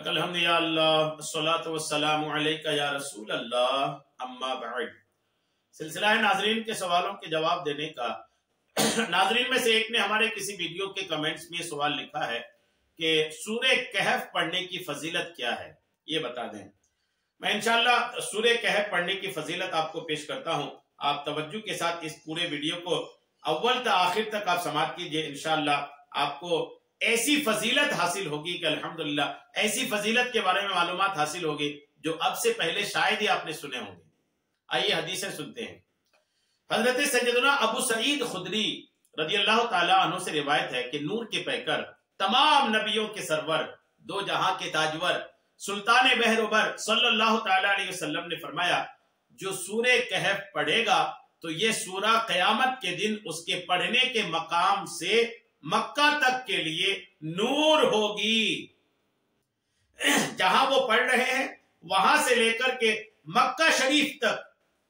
अल्हम्दुलिल्लाह अस्सलातु वस्सलामु अलैका या रसूल अल्लाह अम्मा बाद। सिलसिला है नाजरीन के सवालों के जवाब देने का। नाजरीन में से एक ने हमारे किसी वीडियो के कमेंट्स में सवाल लिखा है कि सूरे कहफ पढ़ने की फजीलत क्या है, ये बता दें। मैं इंशाअल्लाह सूरे कहफ पढ़ने की फजीलत आपको पेश करता हूँ। आप तवज्जो के साथ इस पूरे वीडियो को अव्वल से आखिर तक आप समाप्त कीजिए। इंशाअल्लाह आपको ऐसी फजीलत हासिल होगी कि अल्हम्दुलिल्लाह ऐसी फजीलत के बारे में मालूमात हासिल होगी जो अब से पहले शायद ही आपने सुने होंगे। आइए हदीसें सुनते हैं। हजरत सैयदना अबू सईद खुदरी रदियल्लाहु ताला अन्हु से रिवायत है कि नूर के पैकर, तमाम नबियों के सरवर, दो जहां के ताजवर, सुल्तान बहरोबर सल्लल्लाहु ताला अलैहि वसल्लम ने फरमाया, जो सूरे कहफ पढ़ेगा तो ये सूरा कयामत के दिन उसके पढ़ने के मकाम से मक्का तक के लिए नूर होगी। जहां वो पढ़ रहे हैं वहां से लेकर के मक्का शरीफ तक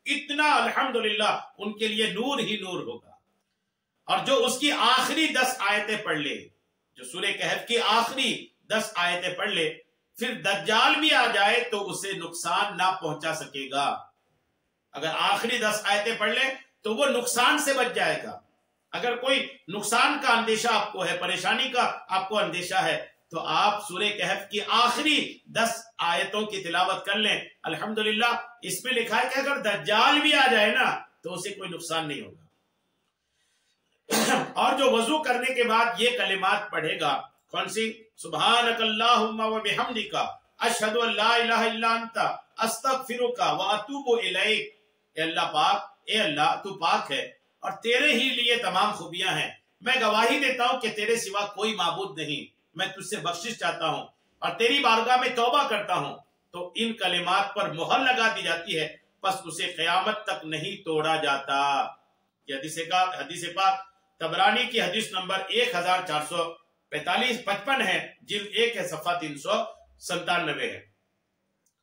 इतना अल्हम्दुलिल्लाह उनके लिए नूर ही नूर होगा। और जो उसकी आखिरी 10 आयतें पढ़ ले, जो सूरे कहफ की आखिरी 10 आयतें पढ़ ले, फिर दज्जाल भी आ जाए तो उसे नुकसान ना पहुंचा सकेगा। अगर आखिरी 10 आयतें पढ़ ले तो वो नुकसान से बच जाएगा। अगर कोई नुकसान का अंदेशा आपको है, परेशानी का आपको अंदेशा है, तो आप सूरे कहफ की आखिरी 10 आयतों की तिलावत कर लें। अल्हम्दुलिल्लाह इसमें लिखा है कि अगर दज्जाल भी आ जाए ना तो उसे कोई नुकसान नहीं होगा। और जो वजू करने के बाद ये कलिमात पढ़ेगा, कौन सी? सुब्हानकल्लाहुम्मा व बिहम्दिका अशहदु अल्ला इलाहा इल्ला अंता अस्तगफिरुका व अतूबु इलैक। ए अल्लाह पाक, ए अल्लाह तू पाक है और तेरे ही लिए तमाम खूबियां हैं। मैं गवाही देता हूं कि तेरे सिवा कोई माबूद नहीं। मैं तुझसे बख्शिश चाहता हूं और तेरी बारगाह में तौबा करता हूं। तो इन कलिमात पर मुहर लगा दी जाती है, बस उसे क़यामत तक नहीं तोड़ा जाता। ये हदीस पाक तबरानी की हदीस नंबर 1445 है, जिल्द 1 है, सफ़ा 397 है।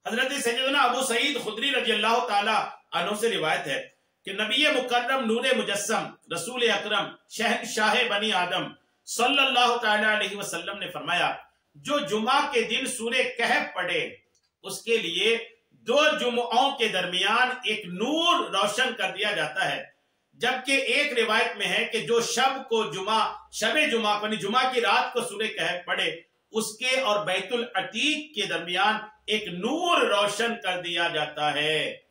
हजरत सैयदना अबू सईद खुदरी रज़ियल्लाहु ताला अन्हु से रिवायत है कि नबी मुकर्रम नूरे मुजस्सम रसूल अकरम शहंशाह बनी आदम सल्लल्लाहु ताला अलैहि वसल्लम ने फरमाया, जो जुमा के दिन सूरे कहफ पढ़े उसके लिए 2 जुमओं के दरमियान एक नूर रोशन कर दिया जाता है। जबकि एक रिवायत में है कि जो शबे जुमा को जुमा की रात को सूरे कहफ पढ़े उसके और बैतुल अतीक के दरमियान एक नूर रोशन कर दिया जाता है।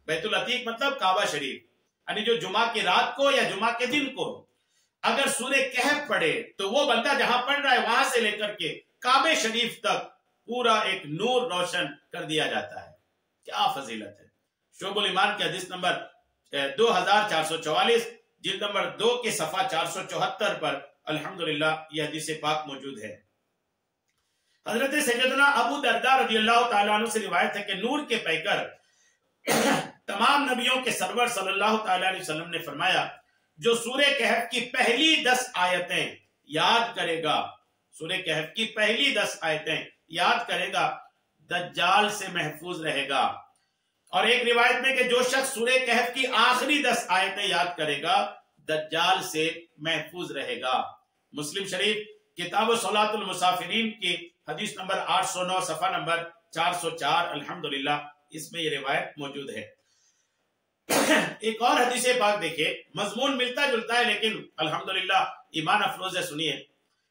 बैतुल अतीक मतलब काबा शरीफ, यानी जो जुमा की रात को या जुमा के दिन को अगर सूरे कहफ पढ़े तो वो बंदा जहां पढ़ रहा है वहां से लेकर के काबे शरीफ तक पूरा एक नूर रोशन कर दिया जाता है। क्या फजीलत है। शोबुल ईमान के हदीस नंबर 2444, जिल्द नंबर 2 के सफ़ा 474 पर अल्हम्दुलिल्लाह यह हदीस पाक मौजूद है। हजरत सैयदना अबू दरदा रज़ियल्लाहु ताला अन्हु से रिवायत है कि नूर के पैकर तमाम नबियों के सरवर सल्लल्लाहु ताला अलैहि वसल्लम ने फरमाया, जो सूरे कहफ की पहली 10 आयतें याद करेगा, सूरे कहफ की पहली 10 आयतें याद करेगा, दज्जाल से महफूज रहेगा। और एक रिवायत में कि जो शख्स सूरे कहफ की आखिरी 10 आयतें याद करेगा दज्जाल से महफूज रहेगा। मुस्लिम शरीफ किताब सलातुल मुसाफिरीन की हदीस नंबर 809 सफ़ा नंबर 404 अल्हम्दुलिल्लाह इसमें ये रिवायत मौजूद है। एक और हदीस पाक देखिए, मजमून मिलता जुलता है लेकिन अल्हम्दुलिल्लाह ईमान अफरोज है। सुनिए,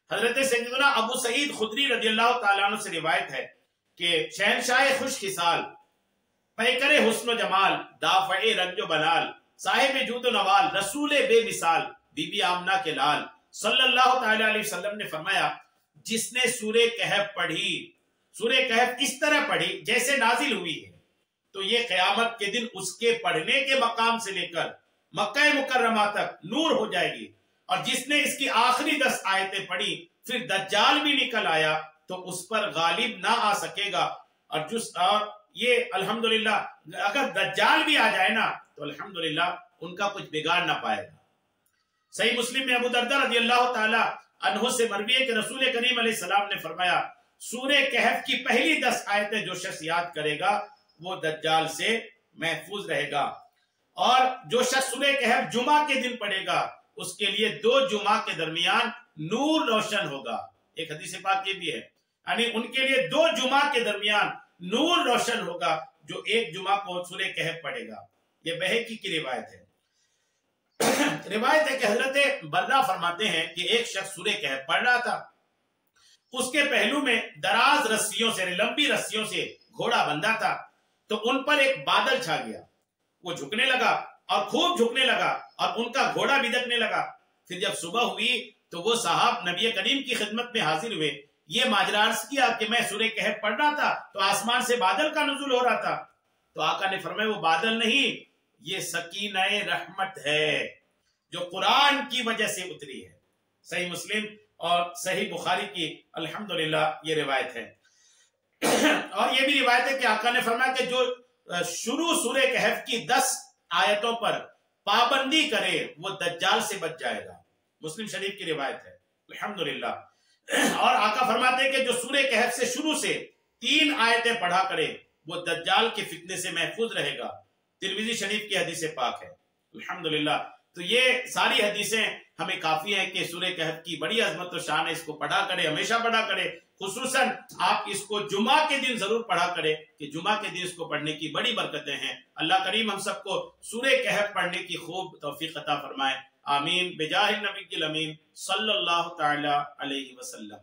हजरत सैयदना अबू सईद खुदरी रज़ियल्लाहु ताला अन्हु से रिवायत है कि शहंशाह खुशखिसाल, पैकरे हुस्न जमाल, दाफ़े रंजो बलाल, साहिब जूद नवाल, रसूल बेमिसाल, बीबी आमना के लाल सल्लल्लाहु ताला अलैहि वसल्लम ने फरमाया, जिसने सूरे कहफ पढ़ी, सूरे कहफ इस तरह पढ़ी जैसे नाजिल हुई है, तो ये कयामत के दिन उसके पढ़ने के मकाम से लेकर मक्का मुकर्रमा तक नूर हो जाएगी। और जिसने इसकी आखिरी 10 आयतें पढ़ी फिर दज्जाल भी निकल आया तो उस पर गालिब ना आ सकेगा। और ये अल्हम्दुलिल्लाह अगर दज्जाल भी आ जाए ना तो अल्हम्दुलिल्लाह उनका कुछ बिगाड़ ना पाएगा। सही मुस्लिम में अबू दरदा रज़ियल्लाहु ताला अन्हु से मरवी है कि रसूल करीम अलैहिस्सलाम ने फरमाया, सूरे कहफ की पहली 10 आयतें जो शख्स याद करेगा वो दज्जाल से महफूज रहेगा। और जो शख्स सूरे कहफ जुमा के दिन पढ़ेगा उसके लिए 2 जुमा के दरमियान नूर रोशन होगा। एक हदीस पाक ये भी है, یعنی ان کے لیے 2 جمعہ کے درمیان نور روشن ہوگا جو ایک جمعہ کو سورہ کہف پڑھے گا۔ یہ بہقی کی روایت ہے۔ روایت ہے کہ حضرت برہ فرماتے ہیں کہ ایک شخص سورہ کہف پڑھ رہا تھا، اس کے پہلو میں دراز رسیوں سے، لمبی رسیوں سے گھوڑا بندھا تھا، تو ان پر ایک بادل چھا گیا، وہ جھکنے لگا اور خوب جھکنے لگا اور ان کا گھوڑا بھی دکنے لگا۔ پھر جب صبح ہوئی تو وہ صاحب نبی کریم کی خدمت میں حاضر ہوئے، یہ ماجرا عرض کیا کہ میں سورہ کہف پڑھ رہا تھا تو آسمان سے بادل کا نزول ہو رہا تھا، تو آقا نے فرمایا وہ بادل نہیں، یہ سکینہ رحمت ہے جو قرآن کی وجہ سے اتری ہے۔ صحیح مسلم اور صحیح بخاری کی الحمدللہ یہ روایت ہے۔ اور یہ بھی روایت ہے کہ آقا نے فرمایا کہ جو شروع سورہ کہف کی 10 آیتوں پر پابندی کرے وہ دجال سے بچ جائے گا، مسلم شریف کی روایت ہے الحمدللہ۔ اور آقا فرماتے ہیں کہ جو سورہ کہف سے شروع سے 3 آیتیں پڑھا کرے وہ دجال کے فتنے سے محفوظ رہے گا، ترمذی شریف کی حدیث پاک ہے الحمدللہ۔ تو یہ ساری حدیثیں ہمیں کافی ہیں کہ سورہ کہف کی بڑی عظمت و شان ہے، اس کو پڑھا کرے، ہمیشہ پڑھا کرے، خصوصاً آپ اس کو جمعہ کے دن ضرور پڑھا کرے کہ جمعہ کے دن اس کو پڑھنے کی بڑی برکتیں ہیں۔ اللہ کریم ہم سب کو سورہ کہف پڑھنے کی خوب توفیق عطا فرمائے، آمین، بجاہ النبی الامین صلی اللہ تعالی علیہ وسلم۔